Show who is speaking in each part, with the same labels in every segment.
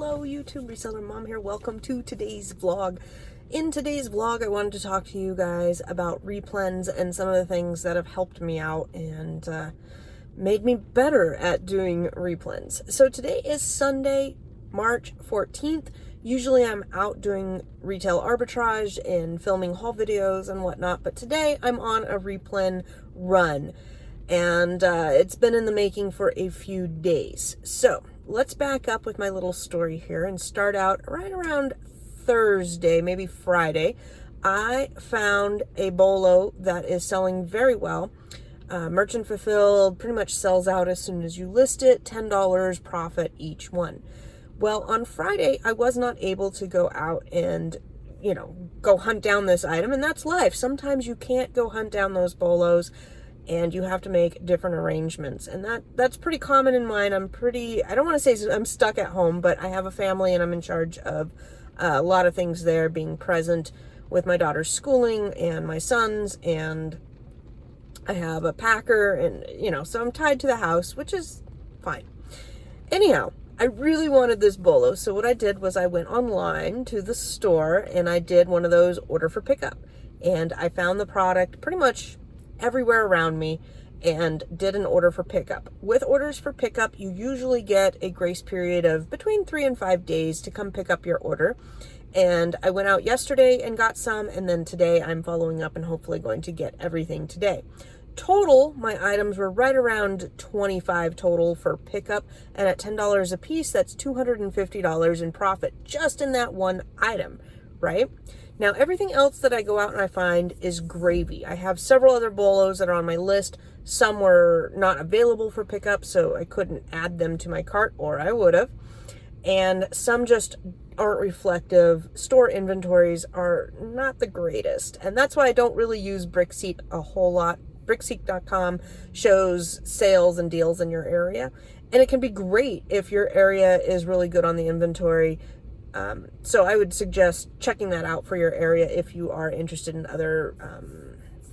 Speaker 1: Hello YouTube, Reseller Mom here. Welcome to today's vlog. In today's vlog, I wanted to talk to you guys about Replens and some of the things that have helped me out and made me better at doing Replens. So today is Sunday, March 14th. Usually I'm out doing retail arbitrage and filming haul videos and whatnot, but today I'm on a Replen run. And it's been in the making for a few days. So let's back up with my little story here and start out right around Thursday, maybe Friday. I found a bolo that is selling very well. Merchant fulfilled, pretty much sells out as soon as you list it, $10 profit each one. Well, on Friday, I was not able to go out and, go hunt down this item, and that's life. Sometimes you can't go hunt down those bolos, and you have to make different arrangements. And that's pretty common in mine. I don't want to say I'm stuck at home, but I have a family and I'm in charge of a lot of things there, being present with my daughter's schooling and my son's, and I have a packer and, so I'm tied to the house, which is fine. Anyhow, I really wanted this bolo. So what I did was I went online to the store and I did one of those order for pickup. And I found the product pretty much everywhere around me and did an order for pickup. With orders for pickup, you usually get a grace period of between 3 and 5 days to come pick up your order. And I went out yesterday and got some, and then today I'm following up and hopefully going to get everything today. Total, my items were right around $25 total for pickup, and at $10 a piece, that's $250 in profit just in that one item, right? Now, everything else that I go out and I find is gravy. I have several other bolos that are on my list. Some were not available for pickup, so I couldn't add them to my cart, or I would have. And some just aren't reflective. Store inventories are not the greatest. And that's why I don't really use Brickseat a whole lot. Brickseat.com shows sales and deals in your area. And it can be great if your area is really good on the inventory. So I would suggest checking that out for your area if you are interested in other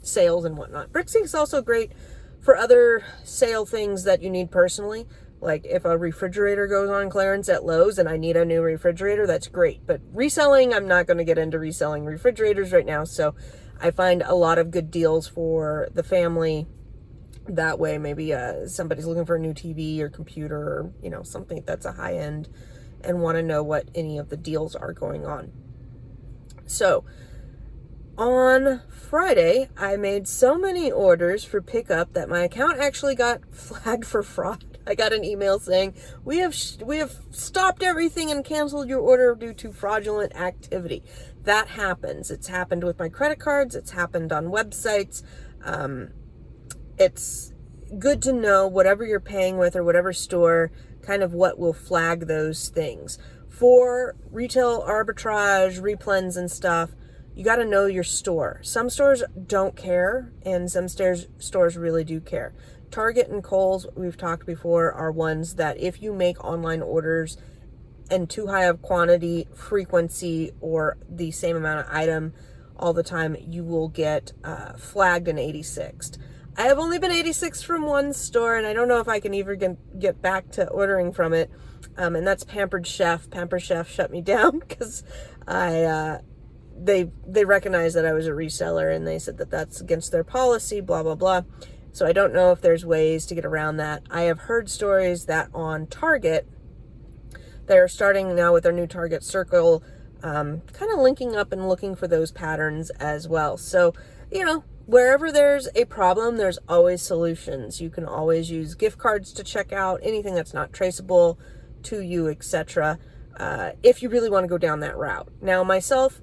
Speaker 1: sales and whatnot. Brickseat is also great for other sale things that you need personally. Like if a refrigerator goes on clearance at Lowe's and I need a new refrigerator, that's great. But reselling, I'm not going to get into reselling refrigerators right now. So I find a lot of good deals for the family. That way, maybe somebody's looking for a new TV or computer or, something that's a high end and want to know what any of the deals are going on. So on Friday, I made so many orders for pickup that my account actually got flagged for fraud. I got an email saying, we have stopped everything and canceled your order due to fraudulent activity. That happens. It's happened with my credit cards. It's happened on websites. It's good to know whatever you're paying with or whatever store, kind of what will flag those things. For retail arbitrage, Replens and stuff, you got to know your store. Some stores don't care, and some stores really do care. Target and Kohl's, we've talked before, are ones that if you make online orders and too high of quantity, frequency, or the same amount of item all the time, you will get flagged and 86'd. I have only been 86 from one store, and I don't know if I can even get back to ordering from it. And that's Pampered Chef. Pampered Chef shut me down because they recognized that I was a reseller, and they said that that's against their policy, blah, blah, blah. So I don't know if there's ways to get around that. I have heard stories that on Target, they're starting now with their new Target Circle, kind of linking up and looking for those patterns as well. So, wherever there's a problem, there's always solutions. You can always use gift cards to check out anything that's not traceable to you, etc. If you really want to go down that route. Now, myself,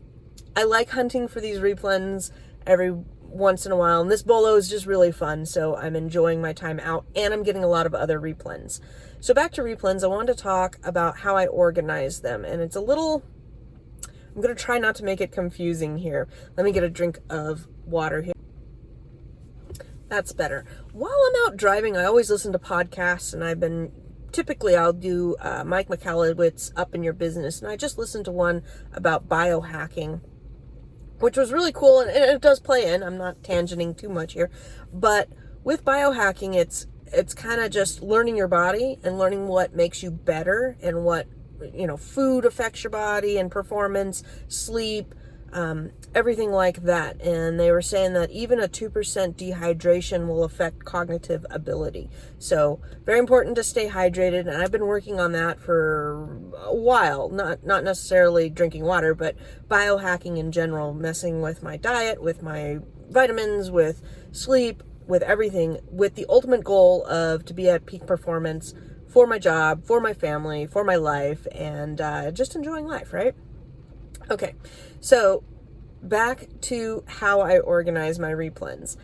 Speaker 1: I like hunting for these Replens every once in a while, and this bolo is just really fun, so I'm enjoying my time out, and I'm getting a lot of other Replens. So back to Replens, I wanted to talk about how I organize them, and it's I'm going to try not to make it confusing here. Let me get a drink of water here. That's better. While I'm out driving, I always listen to podcasts, and I'll do Mike McAllowitz Up in Your Business, and I just listened to one about biohacking, which was really cool, and it does play in. I'm not tangenting too much here, but with biohacking, it's kind of just learning your body and learning what makes you better and what food affects your body and performance, sleep, everything like that. And they were saying that even a 2% dehydration will affect cognitive ability. So very important to stay hydrated. And I've been working on that for a while, not necessarily drinking water, but biohacking in general, messing with my diet, with my vitamins, with sleep, with everything, with the ultimate goal of to be at peak performance for my job, for my family, for my life, and just enjoying life, right? Okay, so back to how I organize my replens.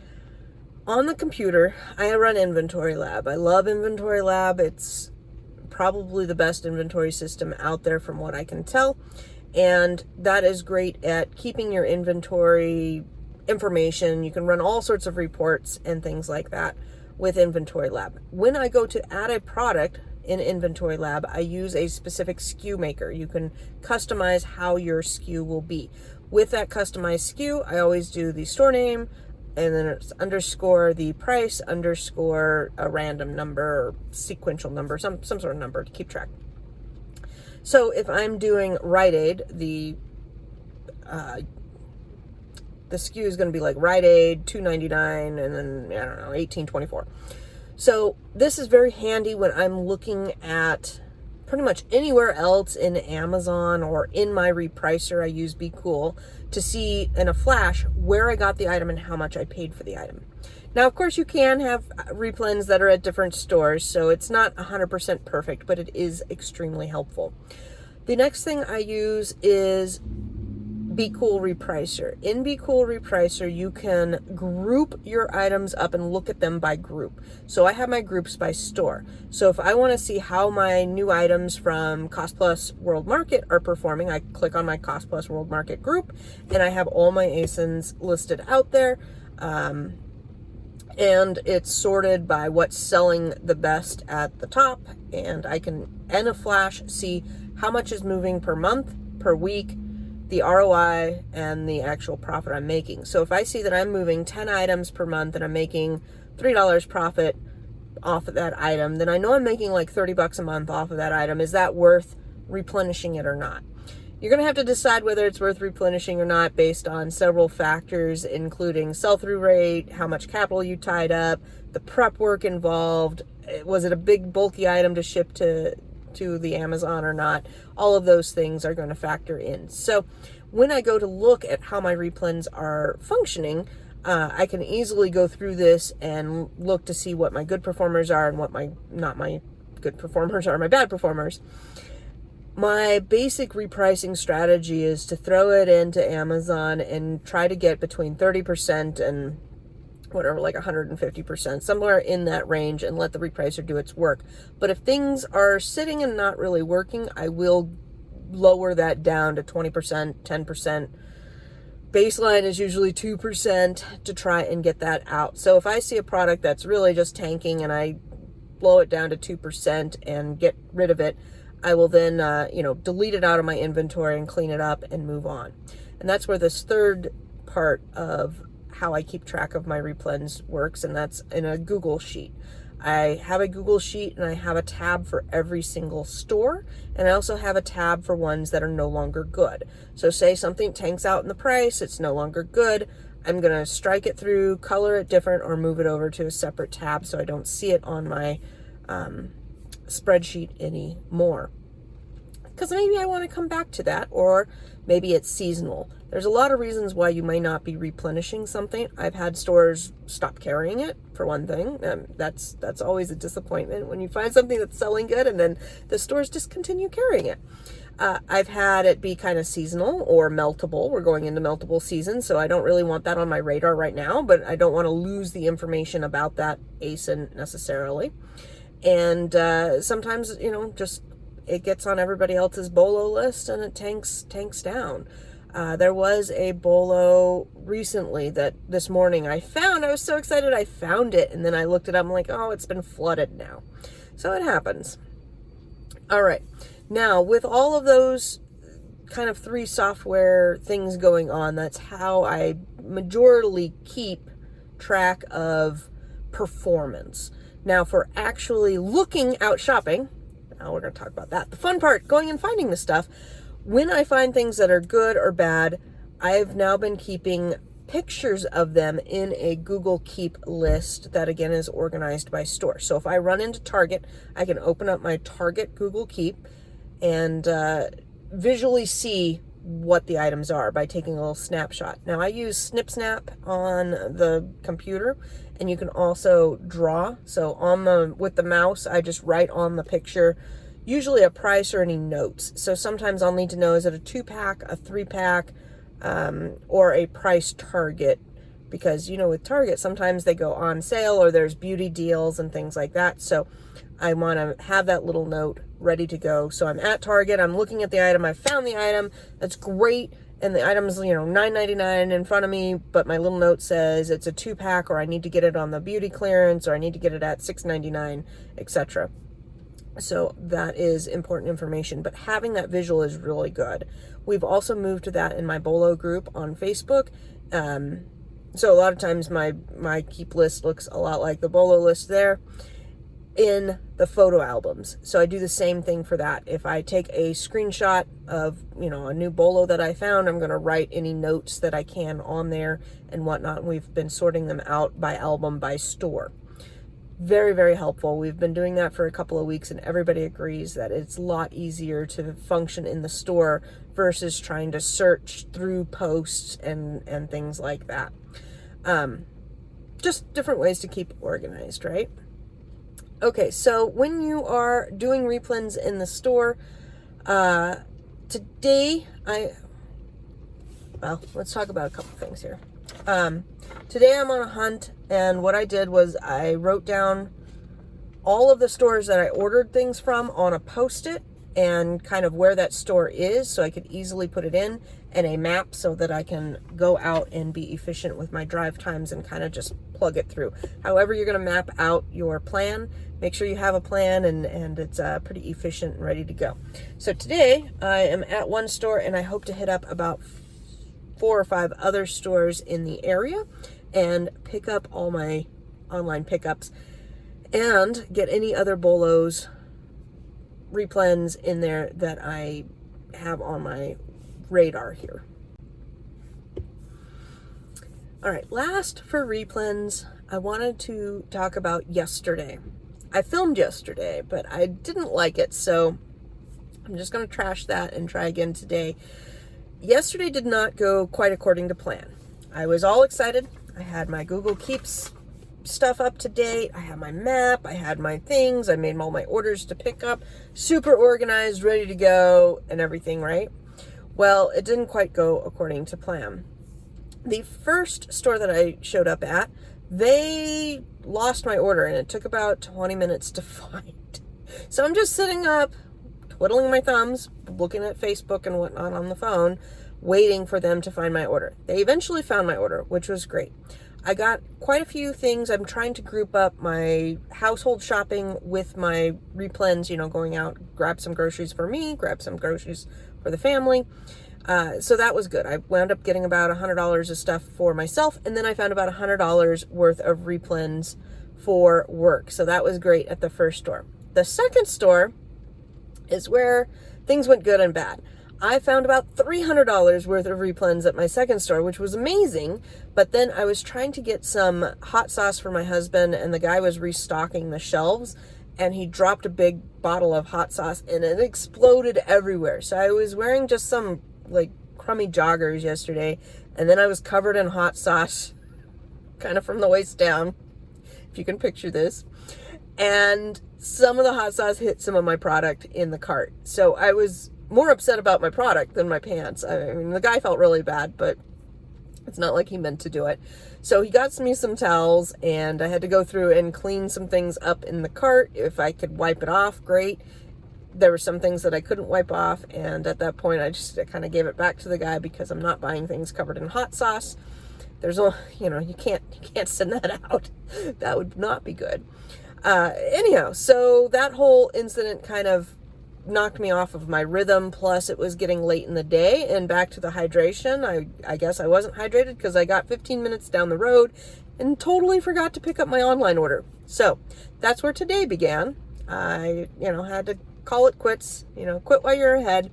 Speaker 1: On the computer, I run Inventory Lab. I love Inventory Lab. It's probably the best inventory system out there from what I can tell. And that is great at keeping your inventory information. You can run all sorts of reports and things like that with Inventory Lab. When I go to add a product in Inventory Lab, I use a specific SKU maker. You can customize how your SKU will be. With that customized SKU, I always do the store name, and then it's underscore the price, underscore a random number, or sequential number, some sort of number to keep track. So if I'm doing Rite Aid, the SKU is going to be like Rite Aid, $2.99, and then, I don't know, $18.24. So this is very handy when I'm looking at pretty much anywhere else in Amazon or in my repricer. I use Be Cool to see in a flash where I got the item and how much I paid for the item. Now, of course, you can have replens that are at different stores, so it's not 100% perfect, but it is extremely helpful. The next thing I use is Be Cool Repricer. In Be Cool Repricer, you can group your items up and look at them by group. So I have my groups by store. So if I want to see how my new items from Cost Plus World Market are performing, I click on my Cost Plus World Market group, and I have all my ASINs listed out there. And it's sorted by what's selling the best at the top. And I can, in a flash, see how much is moving per month, per week, the ROI, and the actual profit I'm making. So if I see that I'm moving 10 items per month and I'm making $3 profit off of that item, then I know I'm making like $30 a month off of that item. Is that worth replenishing it or not? You're going to have to decide whether it's worth replenishing or not based on several factors, including sell-through rate, how much capital you tied up, the prep work involved, was it a big bulky item to ship to the Amazon or not. All of those things are going to factor in. So when I go to look at how my replens are functioning, I can easily go through this and look to see what my good performers are and what my not my good performers are, my bad performers. My basic repricing strategy is to throw it into Amazon and try to get between 30% and whatever, like 150%, somewhere in that range, and let the repricer do its work. But if things are sitting and not really working, I will lower that down to 20%, 10%. Baseline is usually 2% to try and get that out. So if I see a product that's really just tanking and I blow it down to 2% and get rid of it, I will then, delete it out of my inventory and clean it up and move on. And that's where this third part of how I keep track of my replens works, and that's in a Google Sheet. I have a Google Sheet and I have a tab for every single store, and I also have a tab for ones that are no longer good. So say something tanks out in the price, it's no longer good, I'm going to strike it through, color it different, or move it over to a separate tab so I don't see it on my spreadsheet anymore. Because maybe I want to come back to that, or maybe it's seasonal. There's a lot of reasons why you may not be replenishing something. I've had stores stop carrying it, for one thing. That's always a disappointment when you find something that's selling good and then the stores discontinue carrying it. I've had it be kind of seasonal or meltable. We're going into meltable season, so I don't really want that on my radar right now, but I don't want to lose the information about that ASIN necessarily. And sometimes, just it gets on everybody else's BOLO list and it tanks down. There was a BOLO recently that this morning I found. I was so excited I found it, and then I looked it up. I'm like, oh, it's been flooded now. So it happens. All right. Now, with all of those kind of 3 software things going on, that's how I majorly keep track of performance. Now, for actually looking out shopping, Now we're going to talk about that. The fun part, going and finding the stuff. When I find things that are good or bad, I've now been keeping pictures of them in a Google Keep list that again is organized by store. So if I run into Target, I can open up my Target Google Keep and visually see what the items are by taking a little snapshot. Now I use SnipSnap on the computer, and you can also draw. So with the mouse, I just write on the picture, usually a price or any notes. So sometimes I'll need to know, is it a 2-pack, a 3-pack, or a price target? Because, with Target, sometimes they go on sale or there's beauty deals and things like that. So I want to have that little note ready to go. So I'm at Target, I'm looking at the item, I found the item, that's great, and the item's, $9.99 in front of me, but my little note says it's a 2-pack, or I need to get it on the beauty clearance, or I need to get it at $6.99, etc. So that is important information, but having that visual is really good. We've also moved to that in my Bolo group on Facebook. So a lot of times my keep list looks a lot like the Bolo list there in the photo albums. So I do the same thing for that. If I take a screenshot of, a new Bolo that I found, I'm going to write any notes that I can on there and whatnot. We've been sorting them out by album, by store. Very, very helpful. We've been doing that for a couple of weeks, and everybody agrees that it's a lot easier to function in the store versus trying to search through posts and things like that. Just different ways to keep organized, right? Okay, so when you are doing replens in the store, today let's talk about a couple things here. Today I'm on a hunt, and what I did was I wrote down all of the stores that I ordered things from on a Post-it and kind of where that store is, so I could easily put it in, and a map so that I can go out and be efficient with my drive times and kind of just plug it through. However you're going to map out your plan, make sure you have a plan and it's pretty efficient and ready to go. So today I am at one store, and I hope to hit up about 4 or 5 other stores in the area and pick up all my online pickups and get any other Bolos, Replens in there that I have on my radar here. All right, last for Replens, I wanted to talk about yesterday. I filmed yesterday, but I didn't like it, so I'm just going to trash that and try again today. Yesterday did not go quite according to plan. I was all excited. I had my Google Keeps stuff up to date. I had my map. I had my things. I made all my orders to pick up. Super organized, ready to go, and everything, right? Well, it didn't quite go according to plan. The first store that I showed up at, they lost my order, and it took about 20 minutes to find. So I'm just sitting up, twiddling my thumbs, looking at Facebook and whatnot on the phone, waiting for them to find my order. They eventually found my order, which was great. I got quite a few things. I'm trying to group up my household shopping with my Replens, going out, grab some groceries for me, grab some groceries for the family. So that was good. I wound up getting about $100 of stuff for myself, and then I found about $100 worth of Replens for work. So that was great at the first store. The second store is where things went good and bad. I found about $300 worth of Replens at my second store, which was amazing. But then I was trying to get some hot sauce for my husband, and the guy was restocking the shelves, and he dropped a big bottle of hot sauce, and it exploded everywhere. So I was wearing just some crummy joggers yesterday, and then I was covered in hot sauce, kind of from the waist down, if you can picture this. And some of the hot sauce hit some of my product in the cart. So I was more upset about my product than my pants. I mean, the guy felt really bad, but it's not like he meant to do it. So he got me some towels, and I had to go through and clean some things up in the cart. If I could wipe it off, great. There were some things that I couldn't wipe off, and at that point I kind of gave it back to the guy because I'm not buying things covered in hot sauce. There's you can't send that out. That would not be good. Anyhow, so that whole incident kind of knocked me off of my rhythm, plus it was getting late in the day, and back to the hydration. I guess I wasn't hydrated because I got 15 minutes down the road and totally forgot to pick up my online order. So that's where today began. I, had to call it quits, quit while you're ahead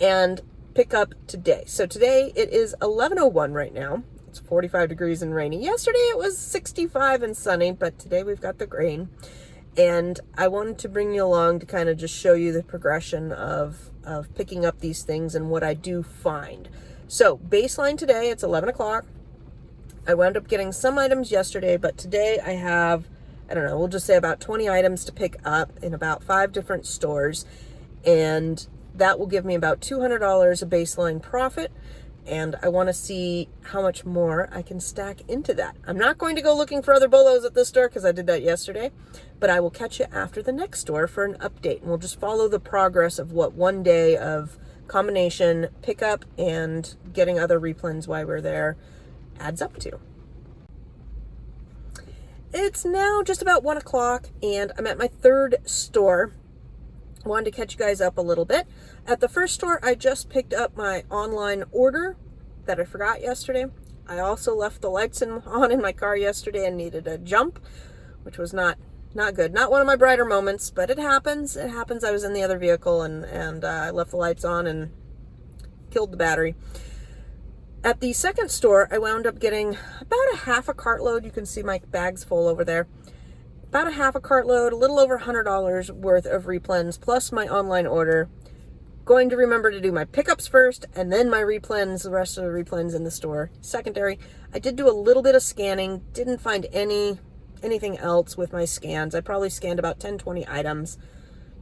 Speaker 1: and pick up today. So today it is 11:01 right now. It's 45 degrees and rainy. Yesterday it was 65 and sunny, but today we've got the rain. And I wanted to bring you along to kind of just show you the progression of picking up these things and what I do find. So baseline today, it's 11 o'clock. I wound up getting some items yesterday, but today I have, I don't know, we'll just say about 20 items to pick up in about 5 different stores. And that will give me about $200 of baseline profit. And I want to see how much more I can stack into that. I'm not going to go looking for other bolos at this store because I did that yesterday, but I will catch you after the next store for an update. And we'll just follow the progress of what one day of combination pickup and getting other replens while we're there adds up to. It's now just about 1 o'clock and I'm at my third store. Wanted to catch you guys up a little bit. At the first store, I just picked up my online order that I forgot yesterday. I also left the lights on in my car yesterday and needed a jump, which was not good. Not one of my brighter moments, but it happens. It happens. I was in the other vehicle and I left the lights on and killed the battery. At the second store, I wound up getting about a half a cartload. You can see my bags full over there. About a half a cartload, a little over $100 worth of replens, plus my online order. Going to remember to do my pickups first, and then my replens, the rest of the replens in the store secondary. I did do a little bit of scanning, didn't find anything else with my scans. I probably scanned about 10, 20 items.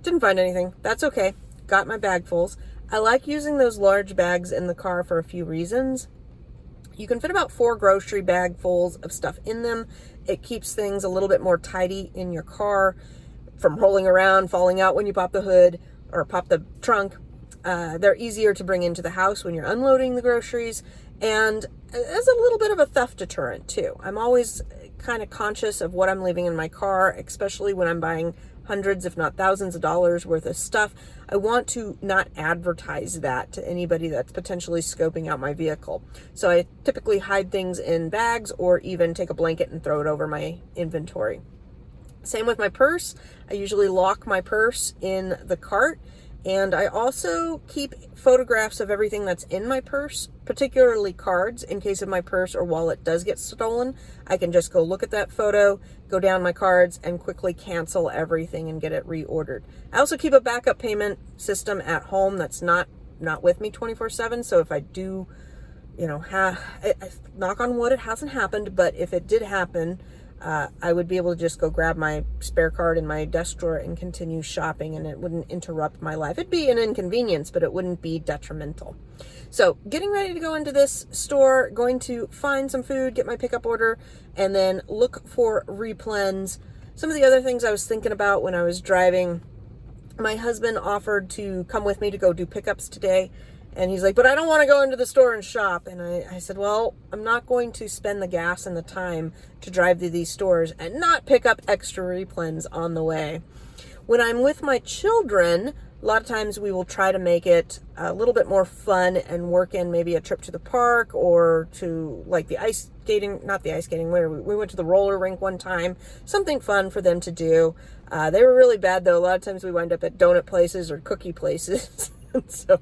Speaker 1: Didn't find anything. That's okay. Got my bagfuls. I like using those large bags in the car for a few reasons. You can fit about 4 grocery bagfuls of stuff in them. It keeps things a little bit more tidy in your car from rolling around, falling out when you pop the hood or pop the trunk. They're easier to bring into the house when you're unloading the groceries. And as a little bit of a theft deterrent too. I'm always kind of conscious of what I'm leaving in my car, especially when I'm buying hundreds, if not thousands of dollars worth of stuff. I want to not advertise that to anybody that's potentially scoping out my vehicle. So I typically hide things in bags or even take a blanket and throw it over my inventory. Same with my purse. I usually lock my purse in the cart. And I also keep photographs of everything that's in my purse, particularly cards, in case of my purse or wallet does get stolen. I can just go look at that photo, go down my cards, and quickly cancel everything and get it reordered. I also keep a backup payment system at home that's not with me 24/7. So if I do, knock on wood, it hasn't happened, but if it did happen, I would be able to just go grab my spare card in my desk drawer and continue shopping, and it wouldn't interrupt my life. It'd be an inconvenience, but it wouldn't be detrimental. So getting ready to go into this store, going to find some food, get my pickup order, and then look for replens. Some of the other things I was thinking about when I was driving, my husband offered to come with me to go do pickups today. And he's like, but I don't want to go into the store and shop. And I said, well, I'm not going to spend the gas and the time to drive to these stores and not pick up extra replens on the way. When I'm with my children, a lot of times we will try to make it a little bit more fun and work in maybe a trip to the park or to like the ice skating, not the ice skating, we went to the roller rink one time, something fun for them to do. They were really bad though. A lot of times we wind up at donut places or cookie places. So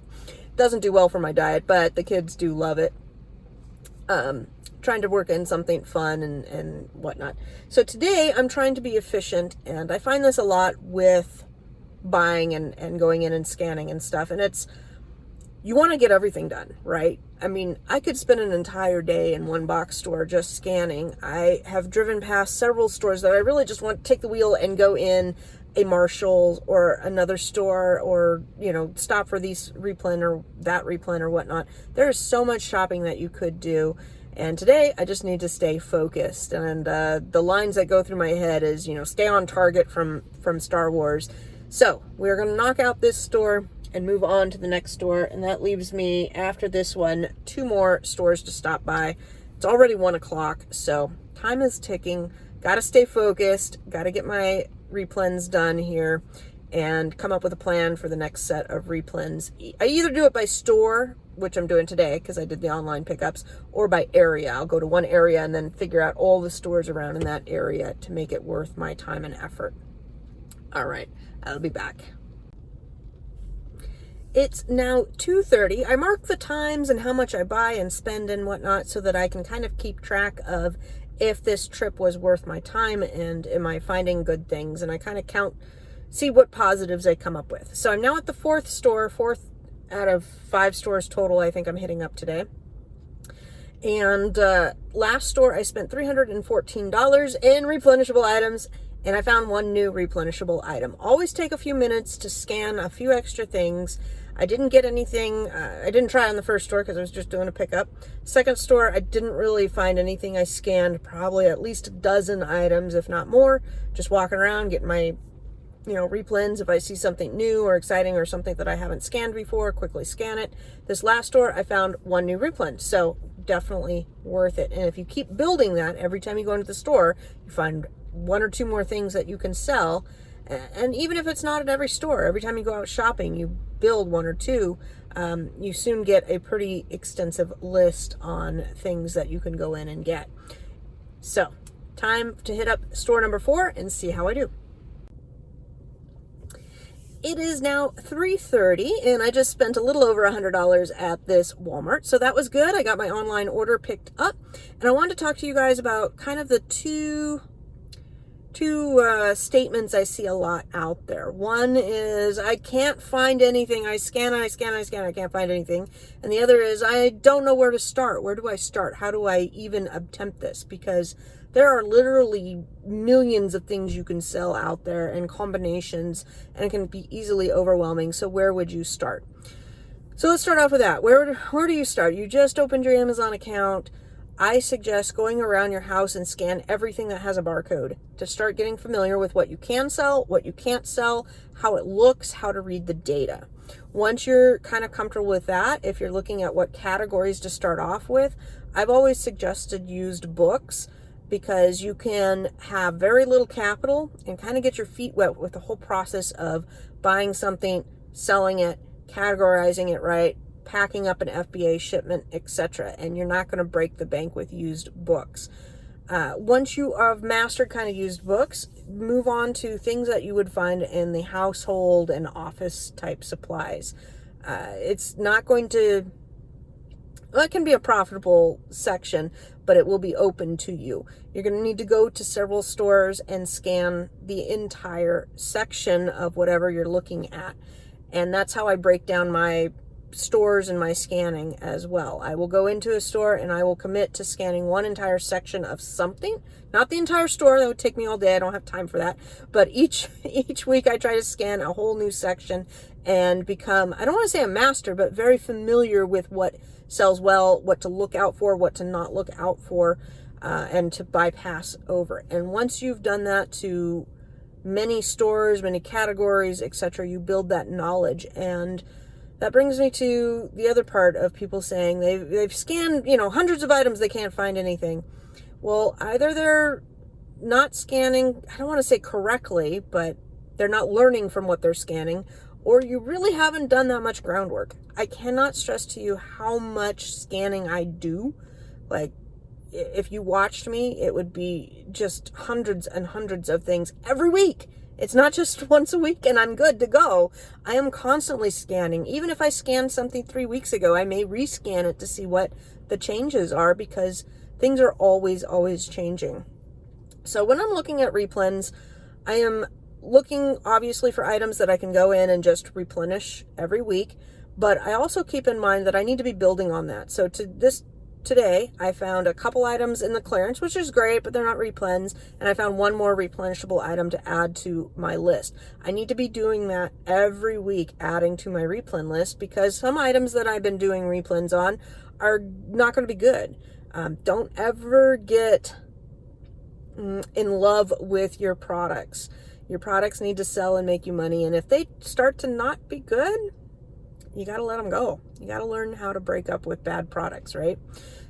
Speaker 1: doesn't do well for my diet, but the kids do love it. Trying to work in something fun and whatnot. So today I'm trying to be efficient, and I find this a lot with buying and going in and scanning and stuff. And you want to get everything done, right? I mean, I could spend an entire day in one box store just scanning. I have driven past several stores that I really just want to take the wheel and go in, a Marshall's or another store, or stop for these replen or that replen or whatnot. There is so much shopping that you could do, and today I just need to stay focused. And the lines that go through my head is stay on target from Star Wars. So we're gonna knock out this store and move on to the next store, and that leaves me after this one 2 more stores to stop by. It's already 1 o'clock, so time is ticking. Gotta stay focused, gotta get my replens done here and come up with a plan for the next set of replens. I either do it by store, which I'm doing today because I did the online pickups, or by area. I'll go to one area and then figure out all the stores around in that area to make it worth my time and effort. All right, I'll be back. It's now 2:30. I mark the times and how much I buy and spend and whatnot so that I can kind of keep track of if this trip was worth my time and am I finding good things, and I kind of see what positives I come up with. So I'm now at the fourth out of 5 stores total I think I'm hitting up today. And last store I spent $314 in replenishable items, and I found one new replenishable item. Always take a few minutes to scan a few extra things. I didn't get anything. I didn't try on the first store because I was just doing a pickup. Second store, I didn't really find anything. I scanned probably at least a dozen items, if not more. Just walking around, getting my, replens. If I see something new or exciting or something that I haven't scanned before, quickly scan it. This last store, I found one new replen. So definitely worth it. And if you keep building that, every time you go into the store, you find 1 or 2 more things that you can sell. And even if it's not at every store, every time you go out shopping, you build 1 or 2, you soon get a pretty extensive list on things that you can go in and get. So, time to hit up store number 4 and see how I do. It is now 3:30, and I just spent a little over $100 at this Walmart, so that was good. I got my online order picked up, and I wanted to talk to you guys about kind of the two statements I see a lot out there. One is, I can't find anything. I scan, I can't find anything. And the other is, I don't know where to start. Where do I start? How do I even attempt this? Because there are literally millions of things you can sell out there and combinations, and it can be easily overwhelming. So where would you start? So let's start off with that. Where do you start? You just opened your Amazon account. I suggest going around your house and scan everything that has a barcode to start getting familiar with what you can sell, what you can't sell, how it looks, how to read the data. Once you're kind of comfortable with that, if you're looking at what categories to start off with, I've always suggested used books, because you can have very little capital and kind of get your feet wet with the whole process of buying something, selling it, categorizing it right, packing up an FBA shipment, etc. And you're not going to break the bank with used books. Once you have mastered kind of used books, move on to things that you would find in the household and office type supplies. It's not going to, it can be a profitable section, but it will be open to you. You're going to need to go to several stores and scan the entire section of whatever you're looking at. And that's how I break down my stores and my scanning as well. I will go into a store and I will commit to scanning one entire section of something, not the entire store. That would take me all day. I don't have time for that. But each week I try to scan a whole new section and become, I don't want to say a master, but very familiar with what sells well, what to look out for, what to not look out for, and to bypass over. And once you've done that to many stores, many categories, etc., you build that knowledge. And that brings me to the other part of people saying they've scanned, hundreds of items, they can't find anything. Well, either they're not scanning, I don't want to say correctly, but they're not learning from what they're scanning, or you really haven't done that much groundwork. I cannot stress to you how much scanning I do. Like, if you watched me, it would be just hundreds and hundreds of things every week. It's not just once a week and I'm good to go. I am constantly scanning. Even if I scanned something 3 weeks ago, I may rescan it to see what the changes are, because things are always changing. So when I'm looking at replens, I am looking obviously for items that I can go in and just replenish every week, but I also keep in mind that I need to be building on that. So today, I found a couple items in the clearance, which is great, but they're not replens, and I found one more replenishable item to add to my list. I need to be doing that every week, adding to my replen list, because some items that I've been doing replens on are not going to be good. Don't ever get in love with your products. Your products need to sell and make you money, and if they start to not be good, you got to let them go. You got to learn how to break up with bad products, right?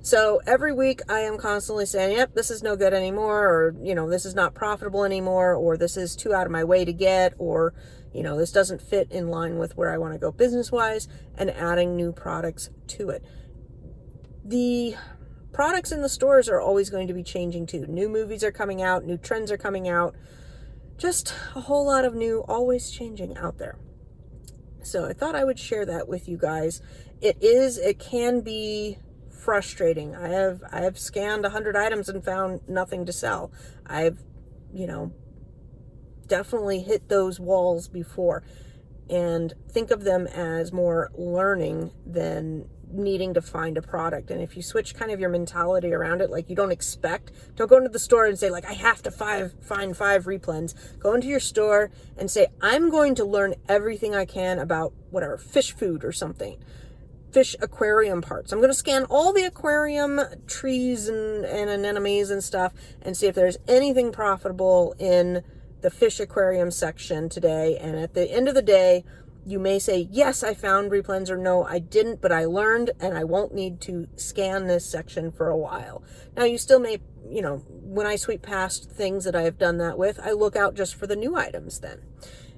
Speaker 1: So every week I am constantly saying, yep, this is no good anymore, or, this is not profitable anymore, or this is too out of my way to get, or, this doesn't fit in line with where I want to go business-wise, and adding new products to it. The products in the stores are always going to be changing too. New movies are coming out, new trends are coming out, just a whole lot of new, always changing out there. So I thought I would share that with you guys. It can be frustrating. I have scanned 100 items and found nothing to sell. I've, definitely hit those walls before, and think of them as more learning than needing to find a product. And if you switch kind of your mentality around it, like, you don't go into the store and say, like, I have to find 5 Replens. Go into your store and say, I'm going to learn everything I can about whatever, fish food or something, fish aquarium parts. I'm going to scan all the aquarium trees and anemones and stuff and see if there's anything profitable in the fish aquarium section today. And at the end of the day, you may say, yes, I found Replens, or no, I didn't, but I learned and I won't need to scan this section for a while. Now, you still may, when I sweep past things that I have done that with, I look out just for the new items then.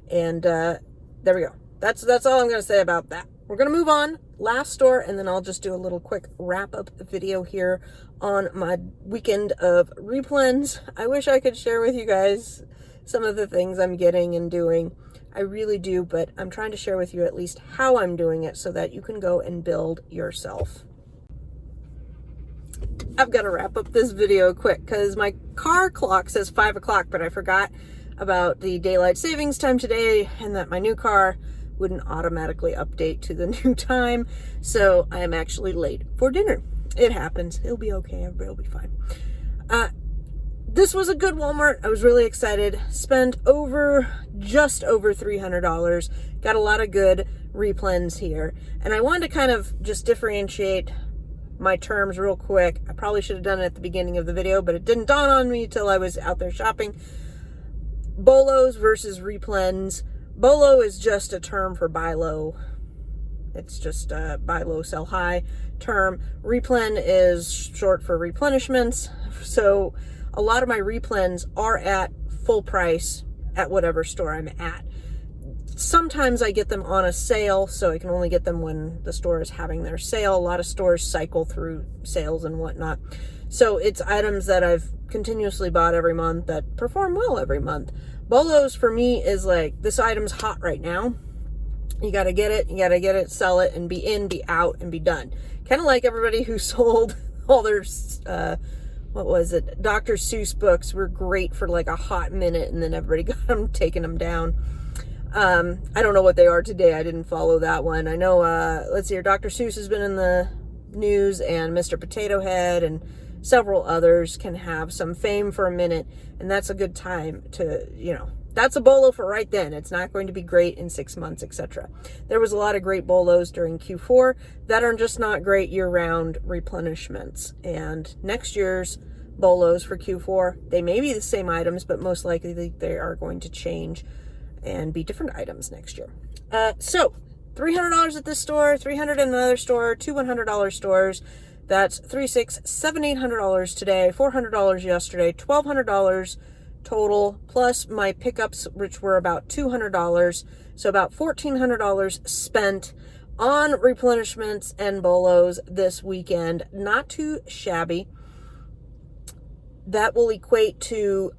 Speaker 1: And there we go. That's all I'm going to say about that. We're going to move on. Last store, and then I'll just do a little quick wrap-up video here on my weekend of Replens. I wish I could share with you guys some of the things I'm getting and doing. I really do, but I'm trying to share with you at least how I'm doing it so that you can go and build yourself. I've got to wrap up this video quick because my car clock says 5 o'clock, but I forgot about the daylight savings time today and that my new car wouldn't automatically update to the new time. So I am actually late for dinner. It happens. It'll be okay. Everybody will be fine. This was a good Walmart. I was really excited. Spent just over $300. Got a lot of good Replens here. And I wanted to kind of just differentiate my terms real quick. I probably should have done it at the beginning of the video, but it didn't dawn on me till I was out there shopping. Bolos versus Replens. Bolo is just a term for buy low. It's just a buy low, sell high term. Replen is short for replenishments. So a lot of my Replens are at full price at whatever store I'm at. Sometimes I get them on a sale, so I can only get them when the store is having their sale. A lot of stores cycle through sales and whatnot. So it's items that I've continuously bought every month that perform well every month. Bolos for me is like, this item's hot right now. You got to get it, sell it, and be in, be out, and be done. Kind of like everybody who sold all their, Dr. Seuss books were great for like a hot minute, and then everybody got them, taking them down. I don't know what they are today. I didn't follow that one. I know, let's see here, Dr. Seuss has been in the news, and Mr. Potato Head, and several others can have some fame for a minute, and that's a good time to, that's a bolo for right then. It's not going to be great in 6 months, etc. There was a lot of great bolos during Q4 that are just not great year-round replenishments. And next year's bolos for Q4, they may be the same items, but most likely they are going to change and be different items next year. So $300 at this store, $300 in another store, 2 $100 stores. That's $300, $600, $700, $800 today, $400 yesterday, $1,200 total, plus my pickups, which were about $200. So about $1,400 spent on replenishments and bolos this weekend. Not too shabby. That will equate to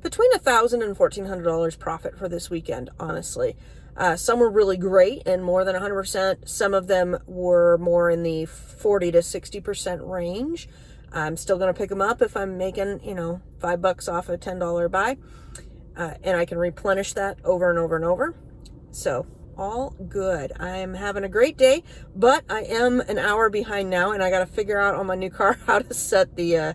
Speaker 1: between $1,000 and $1,400 profit for this weekend, honestly. Some were really great and more than 100%. Some of them were more in the 40 to 60% range. I'm still going to pick them up if I'm making, $5 off a $10 buy. And I can replenish that over and over and over. So all good. I'm having a great day, but I am an hour behind now, and I got to figure out on my new car how to set the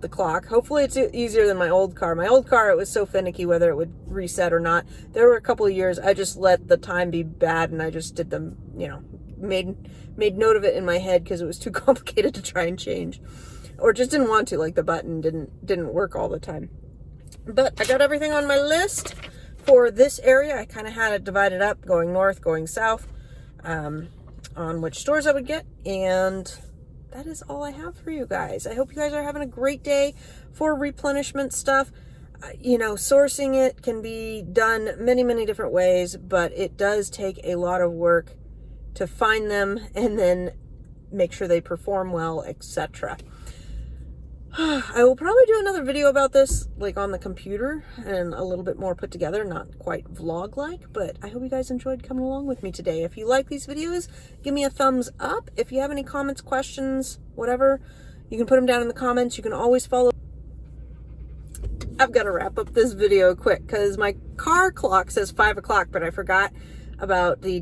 Speaker 1: clock. Hopefully it's easier than my old car. My old car, it was so finicky whether it would reset or not. There were a couple of years I just let the time be bad, and I just did them, made note of it in my head because it was too complicated to try and change, or just didn't want to, like the button didn't work all the time. But I got everything on my list for this area. I kind of had it divided up, going north, going south, on which stores I would get, and that is all I have for you guys. I hope you guys are having a great day for replenishment stuff. Sourcing it can be done many, many different ways, but it does take a lot of work to find them and then make sure they perform well, etc. I will probably do another video about this, like on the computer, and a little bit more put together, not quite vlog-like, but I hope you guys enjoyed coming along with me today. If you like these videos, give me a thumbs up. If you have any comments, questions, whatever, you can put them down in the comments. You can always follow. I've got to wrap up this video quick because my car clock says 5 o'clock, but I forgot about the